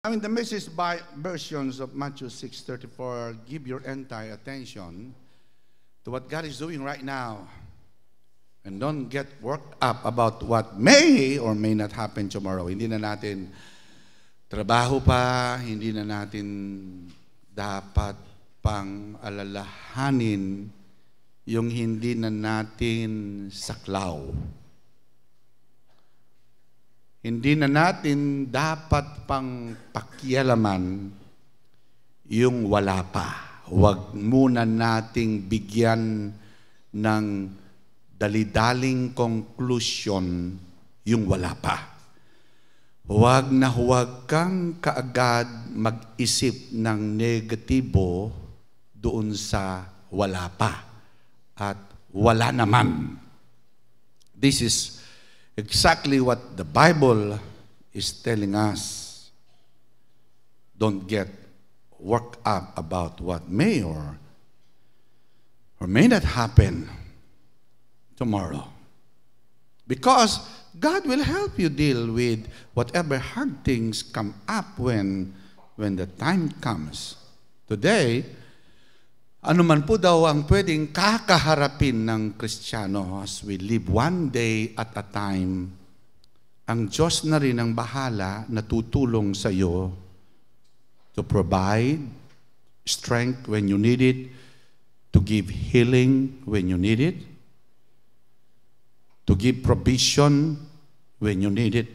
I mean, the message by versions of Matthew 6:34, give your entire attention to what God is doing right now. And don't get worked up about what may or may not happen tomorrow. Hindi na natin trabaho pa, hindi na natin dapat pang alalahanin yung hindi na natin saklaw. Hindi na natin dapat pang pakialaman yung wala pa. Huwag muna nating bigyan ng dalidaling conclusion yung wala pa. Huwag na huwag kang kaagad mag-isip ng negatibo doon sa wala pa at wala naman. This is exactly what the Bible is telling us. Don't get worked up about what may or may not happen tomorrow. Because God will help you deal with whatever hard things come up when the time comes. Today, ano man po daw ang pwedeng kakaharapin ng Kristiyano as we live one day at a time, ang Diyos na rin ang bahala na tutulong sa iyo to provide strength when you need it, to give healing when you need it, to give provision when you need it.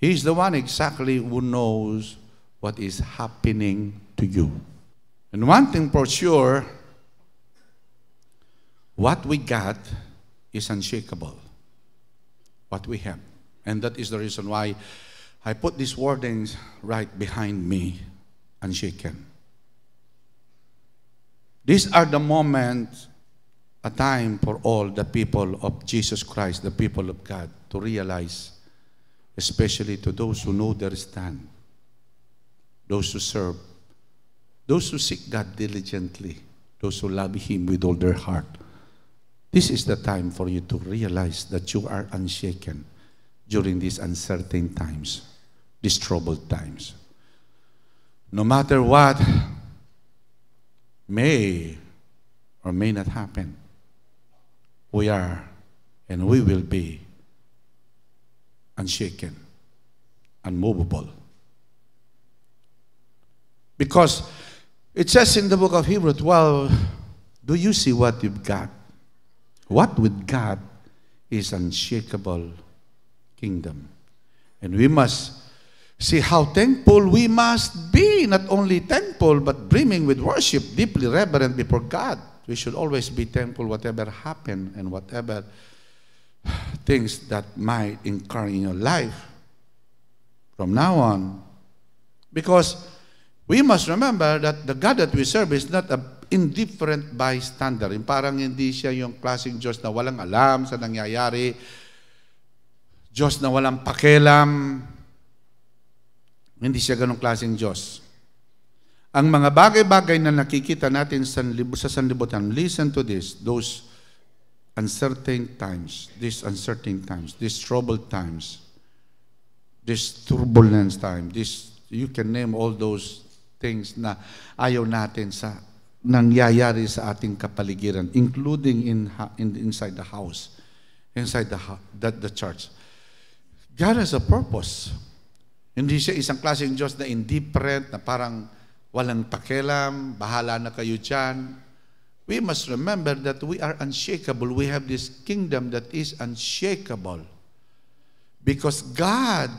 He's the one exactly who knows what is happening to you. And one thing for sure, what we got is unshakable. What we have. And that is the reason why I put these wordings right behind me, unshaken. These are the moments, a time for all the people of Jesus Christ, the people of God, to realize, especially to those who know their stand, those who serve, those who seek God diligently, those who love Him with all their heart. This is the time for you to realize that you are unshaken during these uncertain times, these troubled times. No matter what may or may not happen, we are and we will be unshaken, unmovable. Because it says in the book of Hebrews 12, do you see what you've got? What with God is unshakable kingdom. And we must see how thankful we must be, not only thankful, but brimming with worship, deeply reverent before God. We should always be thankful whatever happened and whatever things that might incur in your life from now on. Because we must remember that the God that we serve is not an indifferent bystander. Yung parang hindi siya yung klaseng Diyos na walang alam sa nangyayari, Diyos na walang pakialam. Hindi siya ganong klaseng Diyos. Ang mga bagay-bagay na nakikita natin sa sanlibutan, listen to this, those uncertain times, these troubled times, this turbulence time, you can name all those things na ayaw natin sa nangyayari sa ating kapaligiran, including inside the house, inside the church. God has a purpose. Hindi siya isang klaseng Diyos na indifferent, na parang walang pakialam, bahala na kayo dyan. We must remember that we are unshakable. We have this kingdom that is unshakable. Because God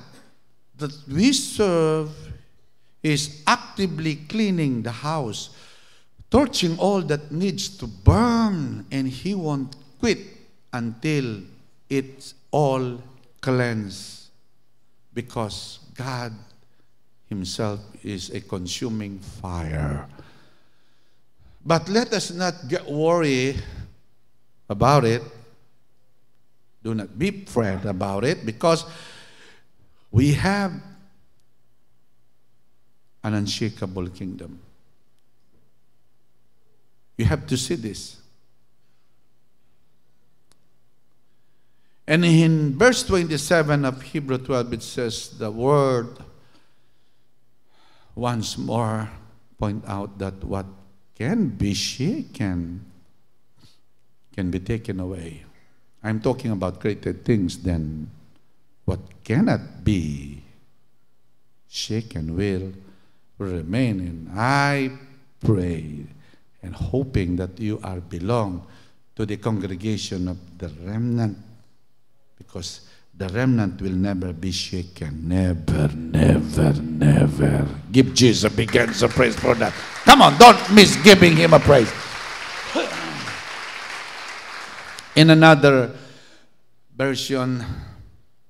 that we serve is actively cleaning the house, torching all that needs to burn, and He won't quit until it's all cleansed. Because God Himself is a consuming fire. But let us not get worried about it. Do not be afraid about it, because we have an unshakable kingdom. You have to see this. And in verse 27 of Hebrews 12, it says, the word once more point out that what can be shaken can be taken away. I'm talking about created things, then what cannot be shaken will remain. And I pray and hoping that you are belong to the congregation of the remnant, because the remnant will never be shaken. Never, never, never. Give Jesus a big hands of praise for that. Come on, don't miss giving him a praise. In another version,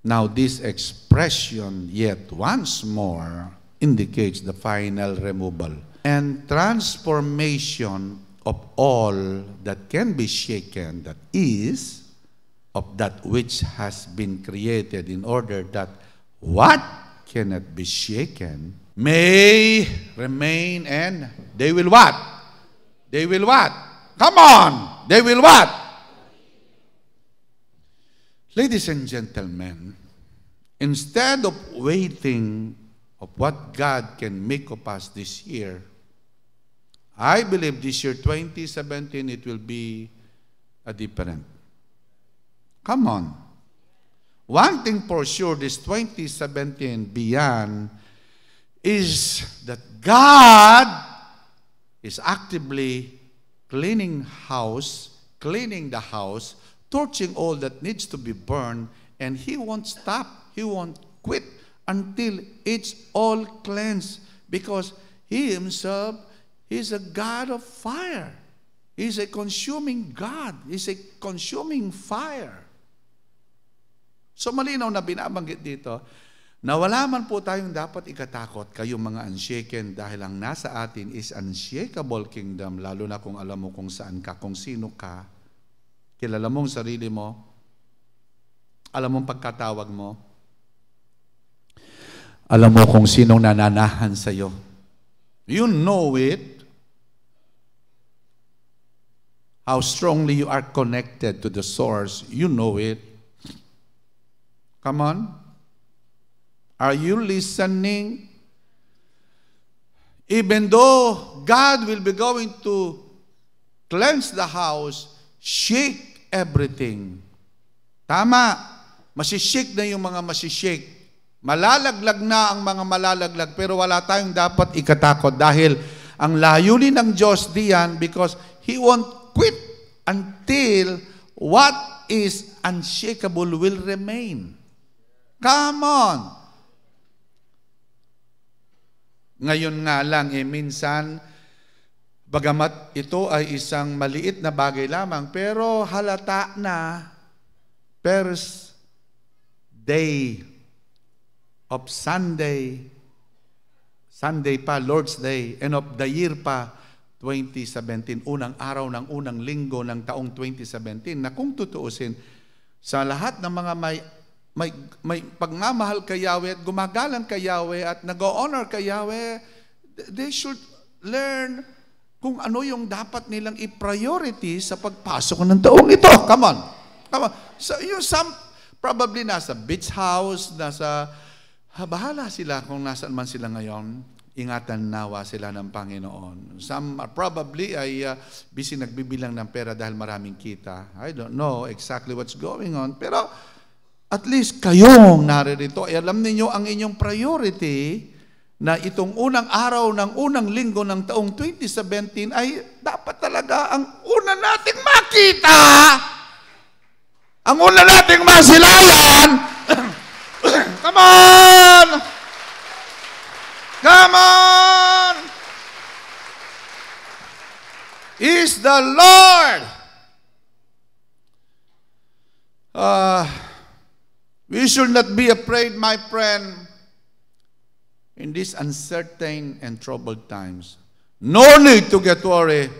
now this expression yet once more indicates the final removal and transformation of all that can be shaken, that is, of that which has been created, in order that what cannot be shaken may remain, and they will what? They will what? Come on! They will what? Ladies and gentlemen, instead of waiting of what God can make of us this year, I believe this year, 2017, it will be a different. Come on. One thing for sure, this 2017 beyond, is that God is actively cleaning the house, torching all that needs to be burned, and He won't stop, He won't quit until it's all cleansed, because He Himself is a God of fire. He's a consuming God. He's a consuming fire. So malinaw na binabanggit dito, na wala man po tayong dapat ikatakot, kayong mga unshaken, dahil ang nasa atin is unshakable kingdom, lalo na kung alam mo kung saan ka, kung sino ka, kilala mong sarili mo, alam mong pagkatawag mo, alam mo kung sinong nananahan sa'yo. You know it. How strongly you are connected to the source. You know it. Come on. Are you listening? Even though God will be going to cleanse the house, shake everything. Tama. Masishake na yung mga masishake. Malalaglag na ang mga malalaglag, pero wala tayong dapat ikatakot dahil ang layunin ng Diyos diyan, because He won't quit until what is unshakable will remain. Come on! Ngayon nga lang, minsan, bagamat ito ay isang maliit na bagay lamang, pero halata na, first day of Sunday pa, Lord's Day, and of the year pa, 2017, unang araw ng unang linggo ng taong 2017, na kung tutuusin, sa lahat ng mga may pagmamahal kay Yahweh at gumagalang kay Yahweh at nag-honor kay Yahweh, they should learn kung ano yung dapat nilang i-priority sa pagpasok ng taong ito. Come on. Come on. So, some probably nasa beach house, bahala sila kung nasaan man sila ngayon. Ingatan nawa sila ng Panginoon. Some are probably ay busy nagbibilang ng pera dahil maraming kita. I don't know exactly what's going on. Pero at least kayong naririto, ay alam ninyo ang inyong priority na itong unang araw ng unang linggo ng taong 2017 ay dapat talaga ang una nating makita. Ang una nating masilayan. Come on! Come on! Is the Lord. We should not be afraid, my friend, in these uncertain and troubled times. No need to get worried.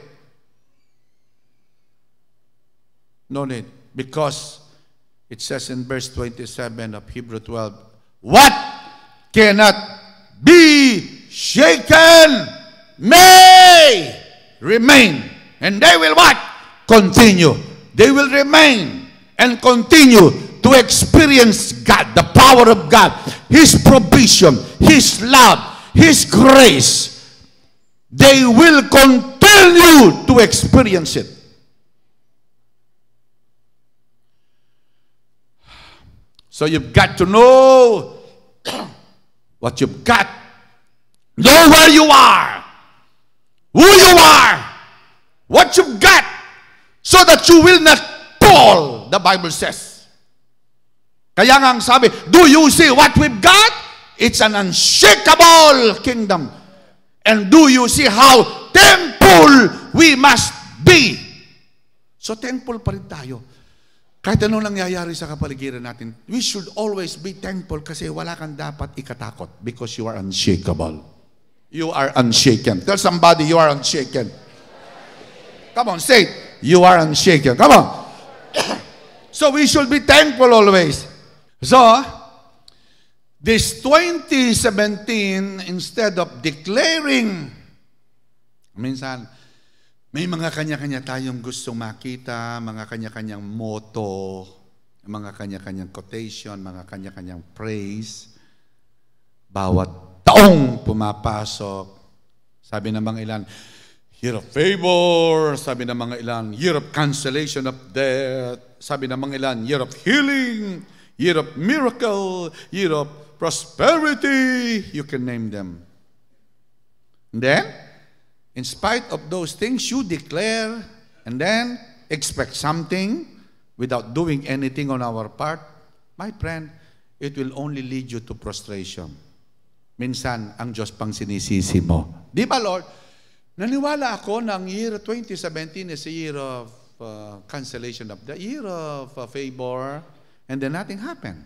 No need. Because it says in verse 27 of Hebrew 12, what cannot be shaken may remain. And they will what? Continue. They will remain and continue to experience God, the power of God, His provision, His love, His grace, they will continue to experience it. So you've got to know what you've got. Know where you are, who you are, what you've got, so that you will not fall, the Bible says. Kaya nga ang sabi, do you see what we've got? It's an unshakable kingdom. And do you see how thankful we must be? So thankful pa rin tayo. Kahit anong nangyayari sa kapaligiran natin, we should always be thankful kasi wala kang dapat ikatakot because you are unshakable. You are unshaken. Tell somebody you are unshaken. Come on, say it. You are unshaken. Come on. So we should be thankful always. So, this 2017, instead of declaring, minsan, may mga kanya-kanya tayong gustong makita, mga kanya-kanyang motto, mga kanya-kanyang quotation, mga kanya-kanyang praise. Bawat taong pumapasok, sabi ng mga ilan, year of favor, sabi ng mga ilan, year of cancellation of death, sabi ng mga ilan, year of healing, year of miracle, year of prosperity, you can name them. And then, in spite of those things, you declare and then expect something without doing anything on our part. My friend, it will only lead you to prostration. Minsan, ang Diyos pang sinisisi mo. Di ba, Lord? Naniwala ako na ang year 2017 is a year of cancellation of the year of favor, and then nothing happened.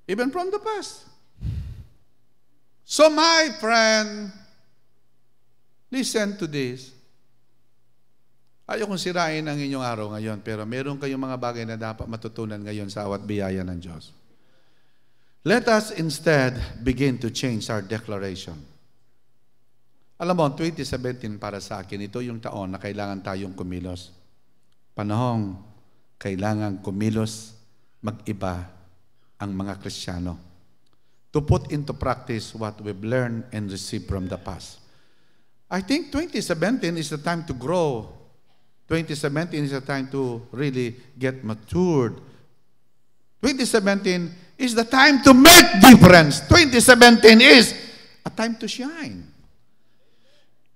Even from the past. So, my friend, listen to this. Ayaw kong sirain ang inyong araw ngayon, pero meron kayong mga bagay na dapat matutunan ngayon sa awat biyaya ng Diyos. Let us instead begin to change our declaration. Alam mo, 2017 para sa akin, ito yung taon na kailangan tayong kumilos. Panahong kailangan kumilos, mag-iba ang mga Kristiyano. To put into practice what we've learned and received from the past. I think 2017 is the time to grow. 2017 is the time to really get matured. 2017 is the time to make difference. 2017 is a time to shine.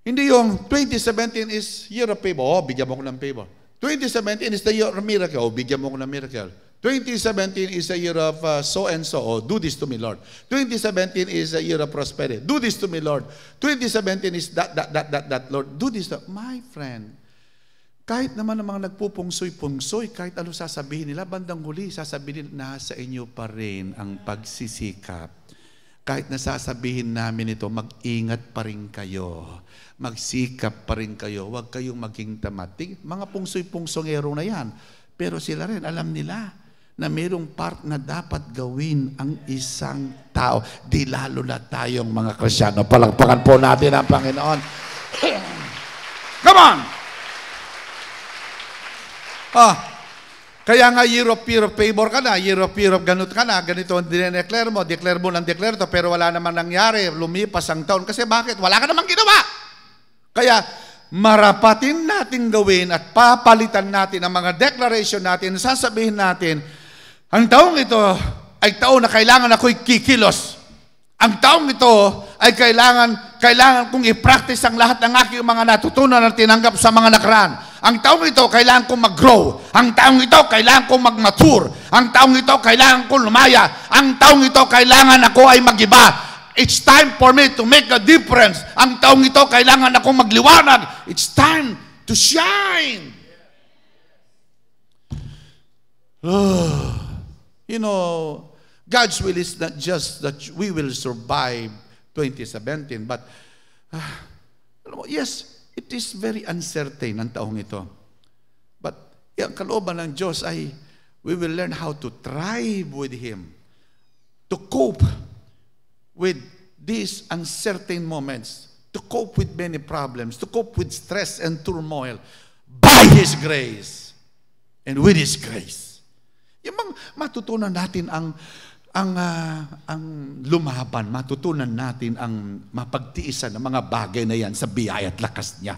Hindi yung 2017 is year of favor. Oh, bigyan mo ko ng favor. 2017 is the year of miracle. Oh, bigyan mo ko ng miracle. 2017 is a year of so and so. Oh, do this to me, Lord. 2017 is a year of prosperity. Do this to me, Lord. 2017 is that, Lord. Do this to my friend. Kahit naman ang mga nagpupungsoy-pungsoy, kahit ano sasabihin nila, bandang huli, sasabihin nila, nasa inyo pa rin ang pagsisikap. Kahit nasasabihin namin ito, mag-ingat pa rin kayo. Magsikap pa rin kayo. Huwag kayong maging tamad. Mga pungsoy-pungsongero na yan. Pero sila rin, alam nila na mayroong part na dapat gawin ang isang tao. Di lalo na tayong mga Kristiyano. Palagpakan po natin ang Panginoon. Come on! Kaya nga year of favor ka na, year of ganut ka na, ganito ang dineclare mo ng declare to, pero wala naman nangyari, lumipas ang taon. Kasi bakit? Wala ka namang ginawa. Kaya, marapatin natin gawin at papalitan natin ang mga declaration natin, sasabihin natin, ang taong ito ay taong na kailangan ako'y kikilos. Ang taong ito ay kailangan kong i-practice ang lahat ng aking mga natutunan at tinanggap sa mga nakaraan. Ang taong ito, kailangan kong mag-grow. Ang taong ito, kailangan kong mag-mature. Ang taong ito, kailangan kong lumaya. Ang taong ito, kailangan ako ay mag-iba. It's time for me to make a difference. Ang taong ito, kailangan akong magliwanag. It's time to shine. You know, God's will is not just that we will survive 2017, but yes, it is very uncertain ang taong ito. But ang kalooban ng Diyos ay we will learn how to thrive with Him, to cope with these uncertain moments, to cope with many problems, to cope with stress and turmoil by His grace and with His grace. Yung matutunan natin ang ang lumaban, matutunan natin ang mapagtiisan ng mga bagay na yan sa biyaya at lakas niya.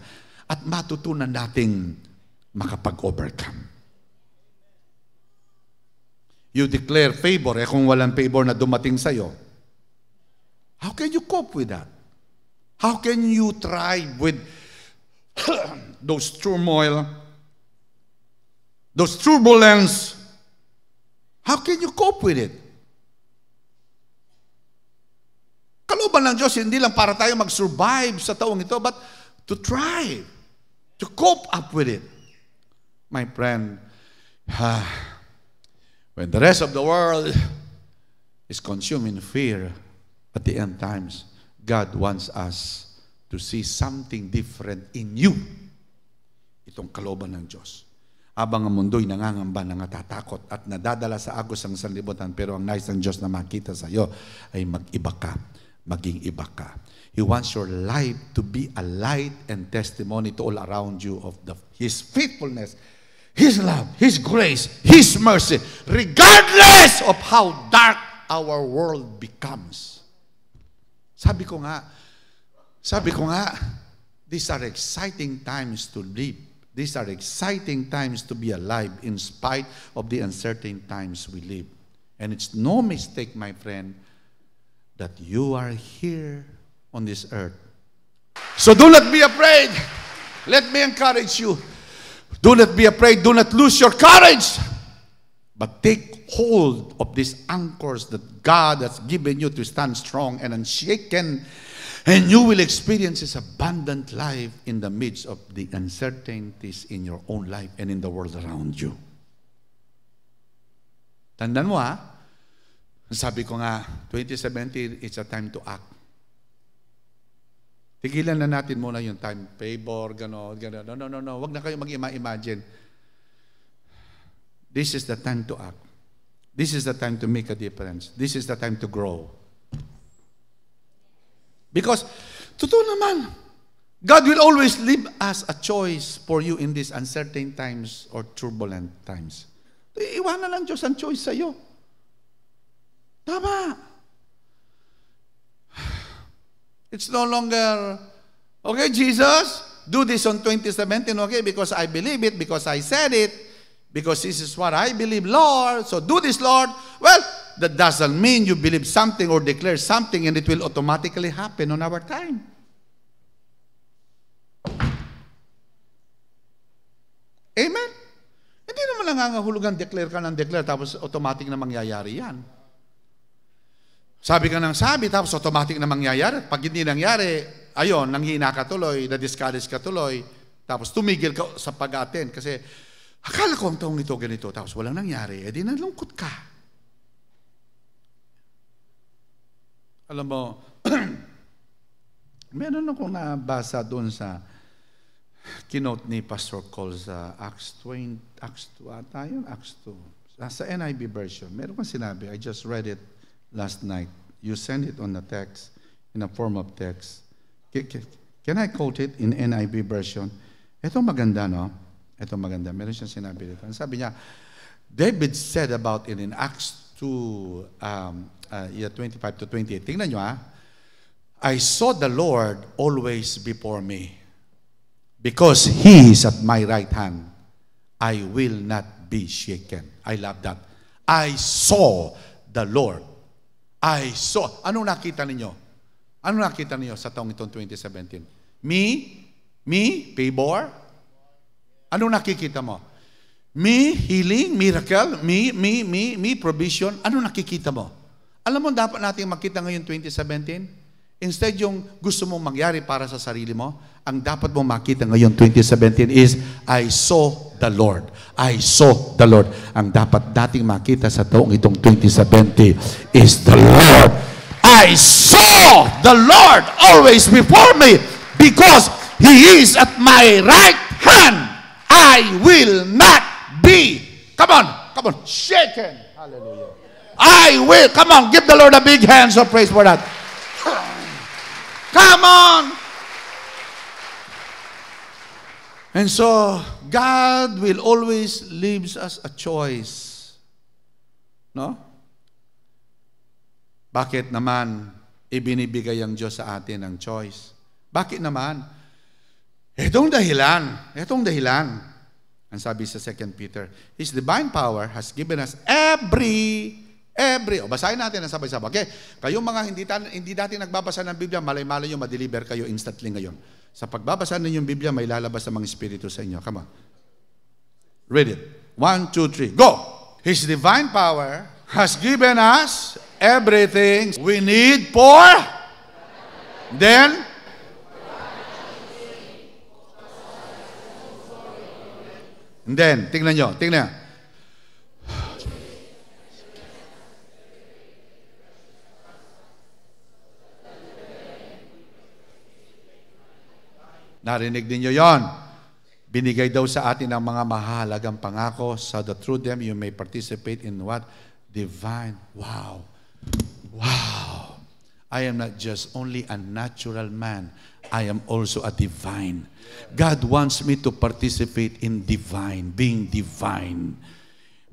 At matutunan nating makapag-overcome. You declare favor, kung walang favor na dumating sa'yo, how can you cope with that? How can you thrive with those turmoil, those turbulence? How can you cope with it? Kalooban ng Diyos, hindi lang para tayo mag-survive sa taong ito, but to thrive, to cope up with it. My friend, when the rest of the world is consumed in fear at the end times, God wants us to see something different in you. Itong kalooban ng Diyos. Habang ang mundo'y nangangamba, nangatatakot at nadadala sa agos ng sanlibutan, pero ang nais ng Diyos na makita sa iyo ay mag-iba ka. Maging iba ka. He wants your life to be a light and testimony to all around you of His faithfulness, His love, His grace, His mercy, regardless of how dark our world becomes. Sabi ko nga, these are exciting times to live. These are exciting times to be alive in spite of the uncertain times we live. And it's no mistake, my friend, that you are here on this earth. So do not be afraid. Let me encourage you. Do not be afraid. Do not lose your courage. But take hold of these anchors that God has given you to stand strong and unshaken. And you will experience His abundant life in the midst of the uncertainties in your own life and in the world around you. Tandaan mo sabi ko nga, 2017, it's a time to act. Tigilan na natin muna yung time, favor, gano'n. No. Huwag na kayo mag-imagine. This is the time to act. This is the time to make a difference. This is the time to grow. Because, totoo naman, God will always leave us a choice for you in these uncertain times or turbulent times. Iwanan ng Diyos ang choice sa'yo. Tama. It's no longer, okay, Jesus, do this on 2017, okay, because I believe it, because I said it, because this is what I believe, Lord, so do this, Lord. Well, that doesn't mean you believe something or declare something and it will automatically happen on our time. Amen? Hindi naman nangangahulugan declare ka ng declare tapos automatic na mangyayari yan. Sabi ka ng sabi, tapos automatic na mangyayari. Pag hindi nangyari, ayon, nanghina ka tuloy, na-discourage ka tuloy, tapos tumigil ka sa pag-attend. Kasi, akala ko ang taong ito ganito, tapos walang nangyari, edi nalungkot ka. Alam mo, meron akong nabasa doon sa keynote ni Pastor Cole sa Acts 2 Acts 2. Sa NIV version, meron kang sinabi, I just read it last night. You send it on the text, in a form of text. Can I quote it in NIV version? Ito maganda, no? Ito maganda. Meron siyang sinabi dito. Sabi niya, David said about it in Acts 2, 25 to 28. Tingnan nyo, I saw the Lord always before me. Because He is at my right hand, I will not be shaken. I love that. I saw the Lord. I saw. Anong nakita ninyo? Anong nakita ninyo sa taong itong 2017? Me, favor. Anong nakikita mo? Me, healing, miracle. Me, provision. Anong nakikita mo? Alam mo, dapat natin makita ngayon 2017? Instead yung gusto mong mangyari para sa sarili mo, ang dapat mong makita ngayon 2017 is, I saw the Lord. I saw the Lord. Ang dapat nating makita sa taong itong 2017 is the Lord. I saw the Lord always before me because He is at my right hand. I will not be, come on, shaken. Hallelujah. I will, come on, give the Lord a big hands of praise for that. Come on. And so, God will always leave us a choice. No? Bakit naman ibinibigay ang Diyos sa atin ang choice? Bakit naman? Itong dahilan. Ang sabi sa 2 Peter, His divine power has given us every, basahin natin ang sabay-sabay. Okay? Kayong mga hindi dati nagbabasa ng Biblia, malay-malay yung ma-deliver kayo instantly ngayon. Sa pagbabasa ninyo yung Biblia, may lalabas sa mga espiritu sa inyo. Come on. Read it. 1, 2, 3. Go! His divine power has given us everything we need for, then, tingnan nyo. Narinig ninyo yon. Binigay daw sa atin ang mga mahalagang pangako so that through them you may participate in what? Divine. Wow. I am not just only a natural man. I am also a divine. God wants me to participate in divine, being divine.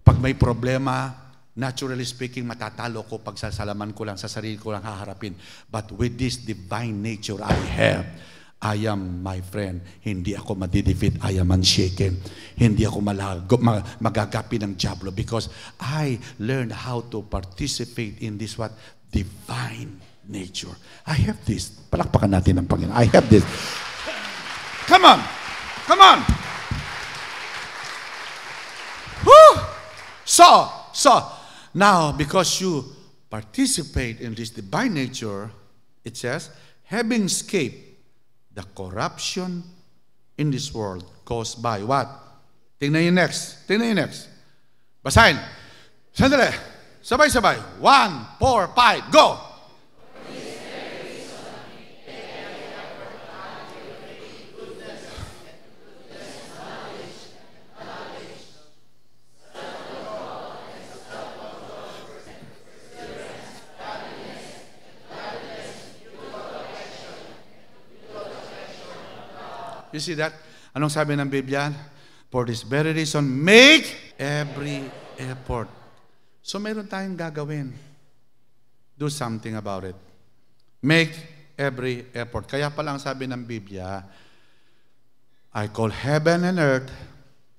Pag may problema, naturally speaking, matatalo ko pag sasalaman ko lang, sa sarili ko lang haharapin. But with this divine nature I have, I am, my friend, hindi ako madidefeat. I am unshaken. Hindi ako magagapi ng diablo because I learned how to participate in this what? Divine nature. I have this. Palakpakan natin ang Panginoon. I have this. Come on. Woo! So, now, because you participate in this divine nature, it says, having escaped the corruption in this world caused by what? Tingnan yung next. Basahin. Sandali. Sabay-sabay. 1, 4, 5, go! You see that? Anong sabi ng Biblia? For this very reason, make every effort. So meron tayong gagawin. Do something about it. Make every effort. Kaya pala ang sabi ng Biblia, I call heaven and earth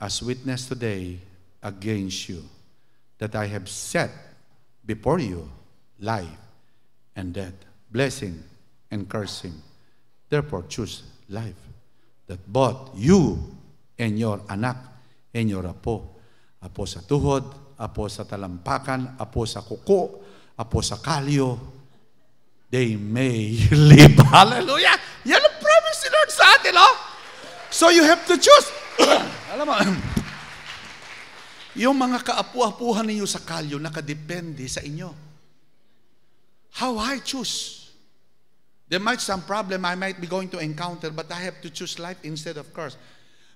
as witness today against you, that I have set before you life and death, blessing and cursing. Therefore, choose life, that both you and your anak and your apo sa tuhod, apo sa talampakan, apo sa kuko, apo sa kalyo, they may live. Hallelujah! Yan ang promise ni Lord sa atin, oh! So you have to choose. Alam mo, yung mga kaapu-apuhan ninyo sa kalyo, nakadepende sa inyo. How I choose. There might some problem I might be going to encounter, but I have to choose life instead of curse.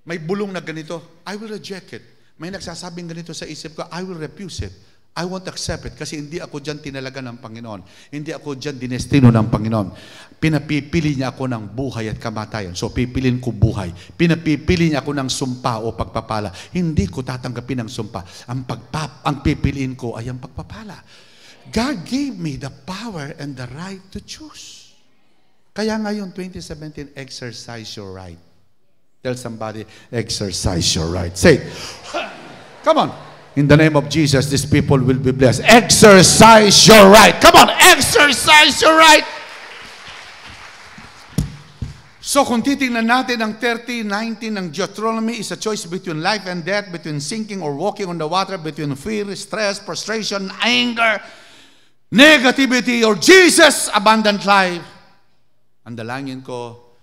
May bulong na ganito, I will reject it. May nagsasabing ganito sa isip ko, I will refuse it. I won't accept it kasi hindi ako dyan tinalaga ng Panginoon. Hindi ako dyan dinestino ng Panginoon. Pinapipili niya ako ng buhay at kamatayan. So pipilin ko buhay. Pinapipili niya ako ng sumpa o pagpapala. Hindi ko tatanggapin ang sumpa. Ang pipiliin ko ay ang pagpapala. God gave me the power and the right to choose. Kaya ngayon, 2017, exercise your right. Tell somebody, exercise your right. Say it. Come on. In the name of Jesus, these people will be blessed. Exercise your right. Come on, exercise your right. So kung titingnan natin ang 30:19 ng Deuteronomy, is a choice between life and death, between sinking or walking on the water, between fear, stress, frustration, anger, negativity, or Jesus, abundant life. Ang dalangin ko,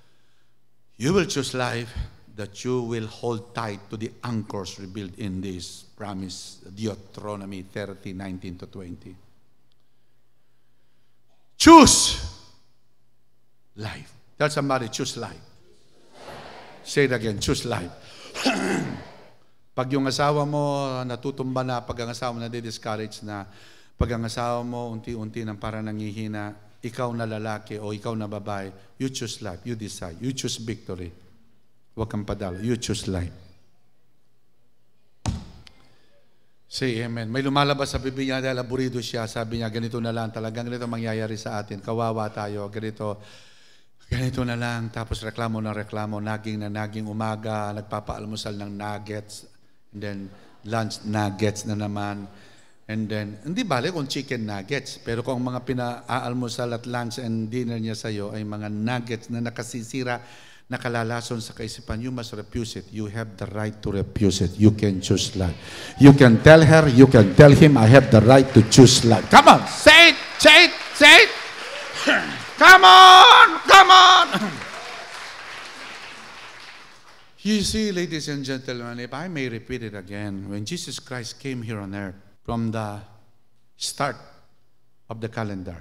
you will choose life, that you will hold tight to the anchors revealed in this promise, Deuteronomy 30:19-20. Choose life. Tell somebody, choose life. Say it again, choose life. Pag yung asawa mo natutumba na, pag ang asawa mo na-discourage na, pag ang asawa mo unti-unti nang para nangihina, ikaw na lalaki o ikaw na babae, you choose life, you decide, you choose victory. Huwag kang padalo, you choose life. Say amen. May lumalabas sa bibig niya dahil aburido siya. Sabi niya, ganito na lang. Talagang ganito mangyayari sa atin. Kawawa tayo. Ganito na lang. Tapos reklamo na reklamo. Naging na naging umaga. Nagpapaalmusal ng nuggets. And then lunch nuggets na naman. And then, hindi bale kung chicken nuggets. Pero kung mga pinaalmusal at lunch and dinner niya sa'yo ay mga nuggets na nakasisira, nakalalason sa kaisipan, you must refuse it. You have the right to refuse it. You can choose life. You can tell her, you can tell him, I have the right to choose life. Come on, say it, say it, say it. Come on, come on. You see, ladies and gentlemen, if I may repeat it again, when Jesus Christ came here on earth, from the start of the calendar,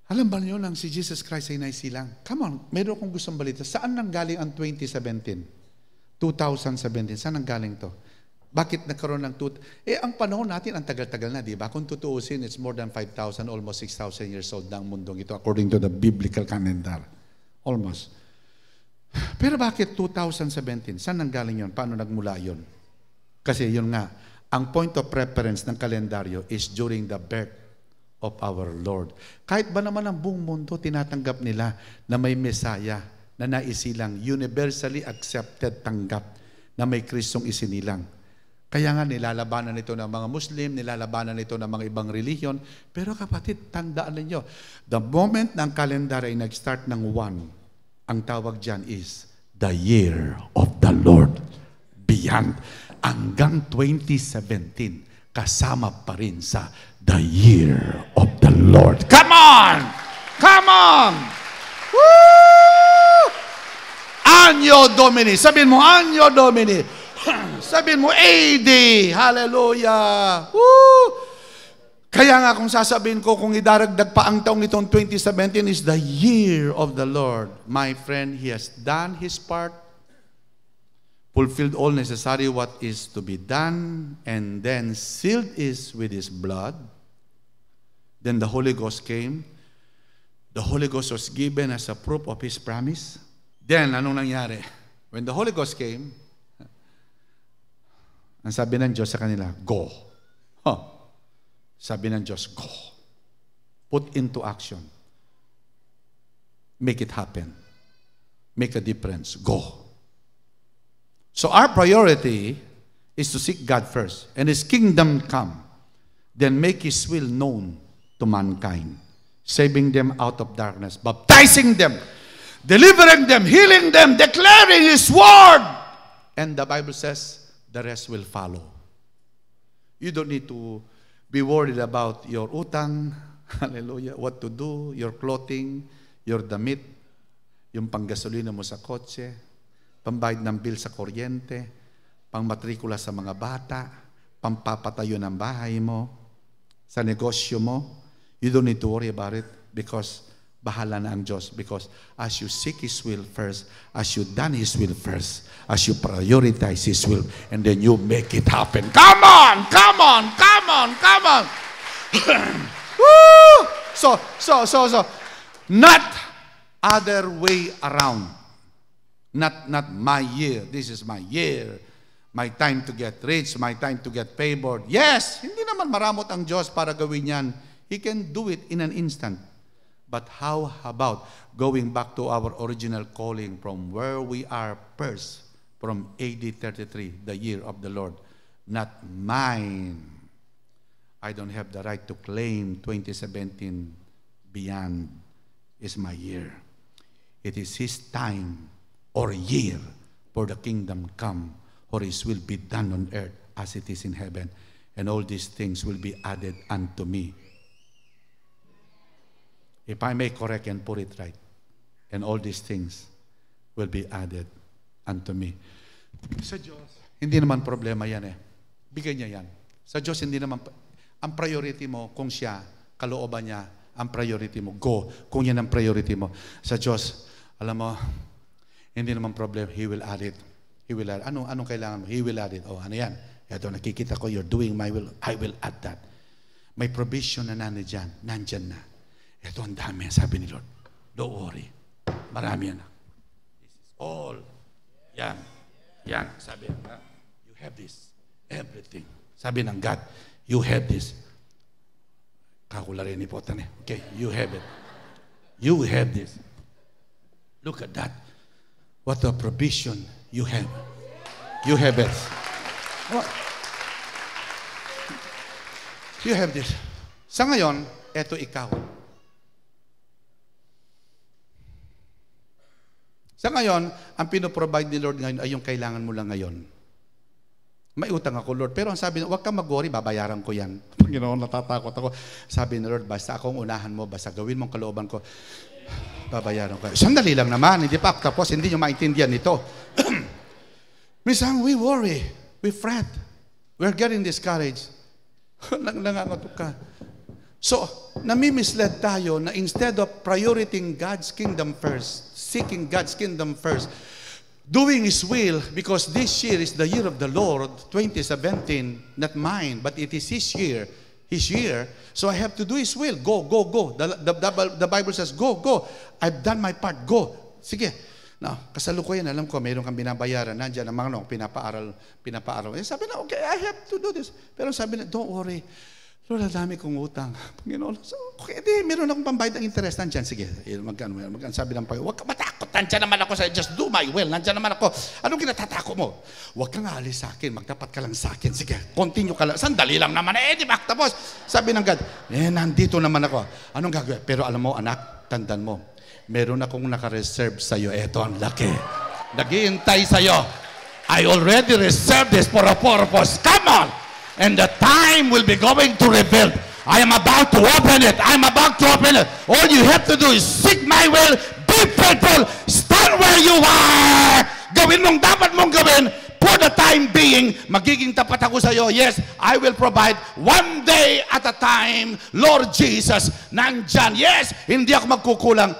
alam ba niyo lang si Jesus Christ ay naisilang? Come on, meron akong gustong balita. Saan nanggaling ang 2017? 2017, saan nanggaling to? Bakit nagkaroon ng ang panahon natin, ang tagal-tagal na, di ba? Kung tutuusin, it's more than 5,000, almost 6,000 years old na ang mundong ito, according to the biblical calendar. Almost. Pero bakit 2017? Saan nanggaling yun? Paano nagmula yun? Kasi yun nga, ang point of reference ng kalendaryo is during the birth of our Lord. Kahit ba naman ang buong mundo, tinatanggap nila na may Messiah na naisilang, universally accepted, tanggap na may Kristong isinilang. Kaya nga nilalabanan ito ng mga Muslim, nilalabanan ito ng mga ibang relihiyon. Pero kapatid, tandaan ninyo, the moment ng kalendar ay nag-start ng 1, ang tawag dyan is the year of the Lord. Beyond. Hanggang 2017, kasama pa rin sa the year of the Lord. Come on! Come on! Woo! Anno Domini. Sabihin mo, Anno Domini. Sabihin mo, AD. Hallelujah. Woo! Kaya nga kung sasabihin ko, kung idaragdag pa ang taong itong 2017 is the year of the Lord. My friend, He has done His part, fulfilled all necessary what is to be done, and then sealed is with His blood. Then the Holy Ghost came. The Holy Ghost was given as a proof of His promise. Then, anong nangyari? When the Holy Ghost came, ang sabi ng Diyos sa kanila, go. Sabi ng Diyos, go. Put into action. Make it happen. Make a difference. Go. So our priority is to seek God first, and His kingdom come, then make His will known to mankind, saving them out of darkness, baptizing them, delivering them, healing them, declaring His word. And the Bible says, the rest will follow. You don't need to be worried about your utang, hallelujah, what to do, your clothing, your damit, yung panggasolina mo sa kotse, pambayad ng bill sa kuryente, pangmatrikula sa mga bata, pampapatayo ng bahay mo, sa negosyo mo. You don't need to worry about it because bahala na ang Diyos. Because as you seek His will first, as you done His will first, as you prioritize His will, and then you make it happen. Come on! Come on! Come on! Come on! Woo! So, not other way around. Not my year. This is my year. My time to get rich. My time to get favored. Yes! Hindi naman maramot ang Diyos para gawin yan. He can do it in an instant. But how about going back to our original calling from where we are first, from AD 33, the year of the Lord? Not mine. I don't have the right to claim 2017 beyond is my year. It is His time or year for the kingdom come, or His will be done on earth as it is in heaven. And all these things will be added unto me. If I may correct and put it right, and all these things will be added unto me. Sa Diyos, hindi naman problema yan eh. Bigay niya yan. Sa Diyos, hindi naman, ang priority mo, kung siya, kalooban niya, ang priority mo, go. Kung yan ang priority mo. Sa Diyos, alam mo, hindi naman problem, He will add it. He will add. Anong kailangan mo? He will add it. Oh, ano yan? Ito, nakikita ko, you're doing my will. I will add that. May provision na nandyan na. Ito ang dami, sabi ni Lord. Don't worry. Marami yan. This is all. Yan. Sabi. You have this. Everything. Sabi ng God, you have this. Kakula rin po tani. Okay, you have it. You have this. Look at that. What a provision you have. You have it. What? You have this. Sa ngayon, eto ikaw. Sa ngayon, ang pinoprovide ni Lord ngayon ay yung kailangan mo lang ngayon. May utang ako, Lord. Pero ang sabi, huwag kang mag-worry, babayaran ko yan. Panginoon, natatakot ako. Sabi ni Lord, basta akong unahan mo, basta gawin mong kalooban ko, babayaran ko. Sandali lang naman, hindi pa tapos, hindi nyo maintindihan ito. Minsan, we worry, we fret, we're getting discouraged. Nangangatok ka. So, nami-mislead tayo na instead of prioritizing God's kingdom first, seeking God's kingdom first, doing His will, because this year is the year of the Lord, 2017, not mine, but it is His year, so I have to do His will. Go, go, go. The Bible says, go, go. I've done my part. Go. Sige. Now, kasalukuyan, alam ko, mayroon kang binabayaran. Nandiyan ang mga pinapaaral. Eh, sabi na, okay, I have to do this. Pero sabi na, don't worry. Lord, ang dami kong utang. Panginoon, so, okay, di, meron akong pambayad ng interest. Nandiyan, sige. Magkano sabi ng Panginoon, huwag ka matakot. Nandiyan naman ako sa just do my will. Nandiyan naman ako. Anong kinatatako mo? Huwag kang aalis sa akin. Magtapat ka lang sa akin. Sige, continue ka lang. Sandali lang naman. Di ba? Tapos, sabi ng God, nandito naman ako. Anong gagawin? Pero alam mo, anak, tandaan mo, meron akong naka-reserve sa'yo. Eto ang laki. Naghihintay sa'yo. I already reserved this for a purpose. Come on! And the time will be going to reveal. I am about to open it. I'm about to open it. All you have to do is seek my will, be faithful, stand where you are. Gawin mong dapat mong gawin. For the time being, magiging tapat ako sa iyo. Yes, I will provide one day at a time. Lord Jesus, nandyan. Yes, hindi ako magkukulang.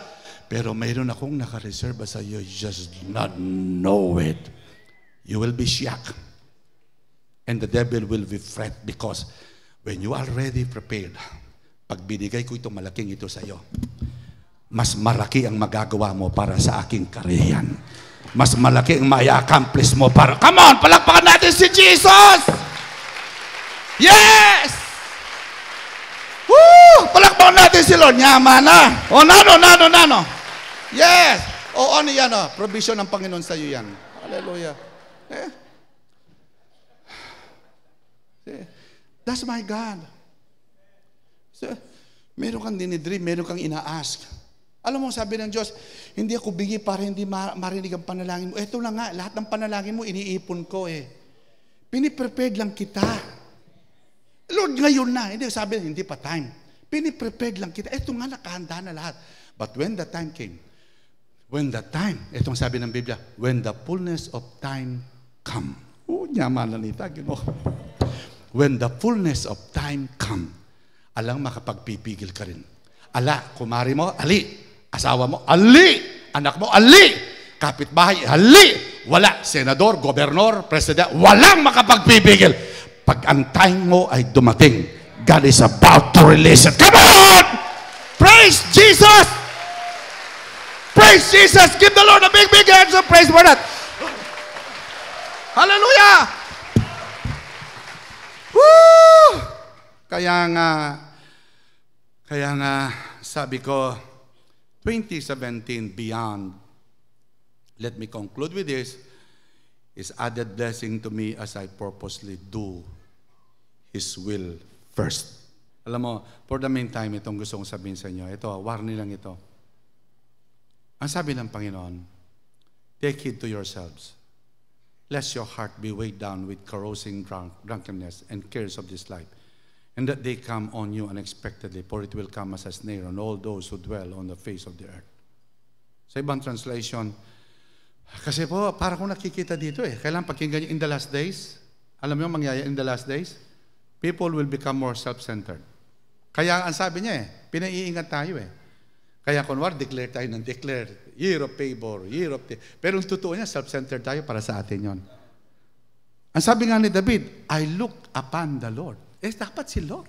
Pero mayroon akong naka-reserve sa iyo. You just not know it. You will be shocked. And the devil will be fret because when you are already prepared, pag binigay ko itong malaking ito sa iyo, mas malaki ang magagawa mo para sa aking kariyan. Mas malaki ang mai-accomplish mo para, come on, palakpakan natin si Jesus! Yes! Woo! Palakpakan natin si Lord. Yaman na. O, nano. Yes! O, ano yan, provision ng Panginoon sa iyo yan. Hallelujah. That's my God. So, meron kang dinidream, meron kang ina-ask. Alam mo, sabi ng Diyos, hindi ako bigay para hindi marinig ang panalangin mo. Ito lang nga, lahat ng panalangin mo, iniipon ko eh. Piniprepared lang kita. Lord, ngayon na. Hindi, sabi, hindi pa time. Piniprepared lang kita. Ito nga, nakahanda na lahat. But when the time came, itong sabi ng Biblia, when the fullness of time come. Nyaman na nita, Ginoo. When the fullness of time come, alang makapagpipigil ka rin. Ala, kumari mo, ali. Asawa mo, ali. Anak mo, ali. Kapitbahay, ali. Wala. Senador, gobernador, president, walang makapagpipigil. Pag ang time mo ay dumating, God is about to release it. Come on! Praise Jesus! Praise Jesus! Give the Lord a big hands of praise for that. Hallelujah! Woo! Kaya nga, sabi ko, 2017 beyond, let me conclude with this, is added blessing to me as I purposely do His will first. Alam mo, for the meantime, itong gusto kong sabihin sa inyo, ito, warning lang ito. Ang sabi ng Panginoon, take heed to yourselves, lest your heart be weighed down with corrosing drunkenness and cares of this life, and that they come on you unexpectedly, for it will come as a snare on all those who dwell on the face of the earth. Sa ibang translation, kasi po, para kung nakikita dito kailangan pakinggan nyo in the last days. Alam mo yung mangyayari in the last days? People will become more self-centered. Kaya ang sabi niya pinaiingat tayo Kaya kunwari, declare tayo ng declare. Year of favor, year of... Pero ang totoo niya, self-centered tayo para sa atin yon. Ang sabi nga ni David, I look upon the Lord. Dapat si Lord.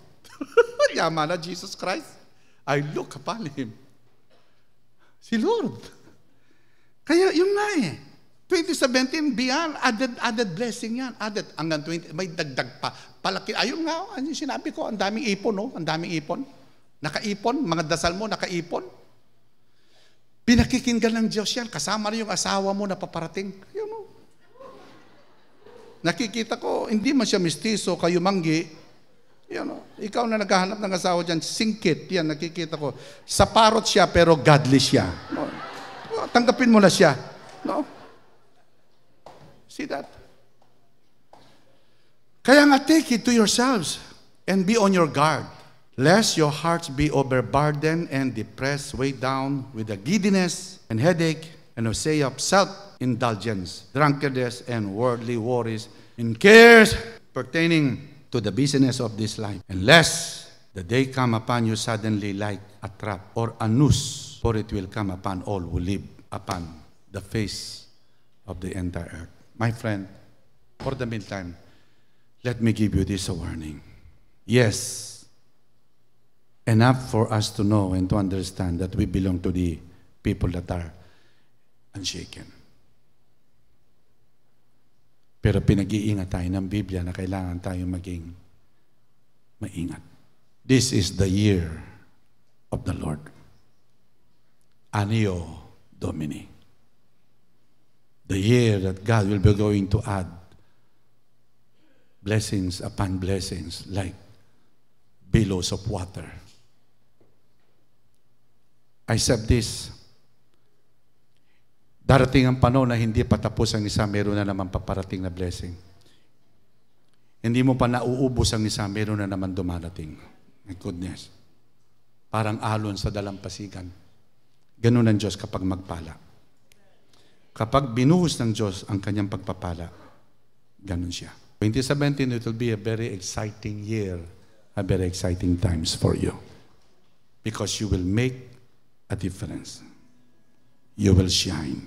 Yaman na Jesus Christ. I look upon Him. Si Lord. Kaya yung nga 2017, beyond, added blessing yan. Added, hanggang 20, may dagdag pa. Palaki, ayun nga, ano yung sinabi ko, ang daming ipon, no? Ang daming ipon. Nakaipon, mga dasal mo, nakaipon. Pinakikinggan ng Diyos yan. Kasama rin yung asawa mo na paparating. Ayun, no? Nakikita ko, hindi man siya mistiso, kayo manggi. Yan, no? Ikaw na naghahanap ng asawa dyan, singkit. Yan, nakikita ko. Saparot siya, pero godly siya. No? Tanggapin mo na siya. No? See that? Kaya nga, take it to yourselves and be on your guard, lest your hearts be overburdened and depressed, weighed down with the giddiness and headache and of self-indulgence, drunkenness and worldly worries, and cares pertaining to the business of this life. And lest the day come upon you suddenly like a trap or a noose, for it will come upon all who live upon the face of the entire earth. My friend, for the meantime, let me give you this warning. Yes, enough for us to know and to understand that we belong to the people that are unshaken. Pero pinag-iingat tayo ng Biblia na kailangan tayo maging maingat. This is the year of the Lord. Anio Domini. The year that God will be going to add blessings upon blessings like billows of water. I said this, darating ang panahon na hindi pa tapos ang isa, meron na naman paparating na blessing. Hindi mo pa nauubos ang isa, meron na naman dumarating. My goodness. Parang alon sa dalampasigan. Ganun ang Diyos kapag magpala. Kapag binuhos ng Diyos ang kanyang pagpapala, ganun siya. 2017, it will be a very exciting year, a very exciting times for you. Because you will make a difference. You will shine.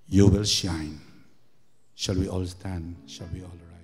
You will shine. Shall we all stand? Shall we all rise?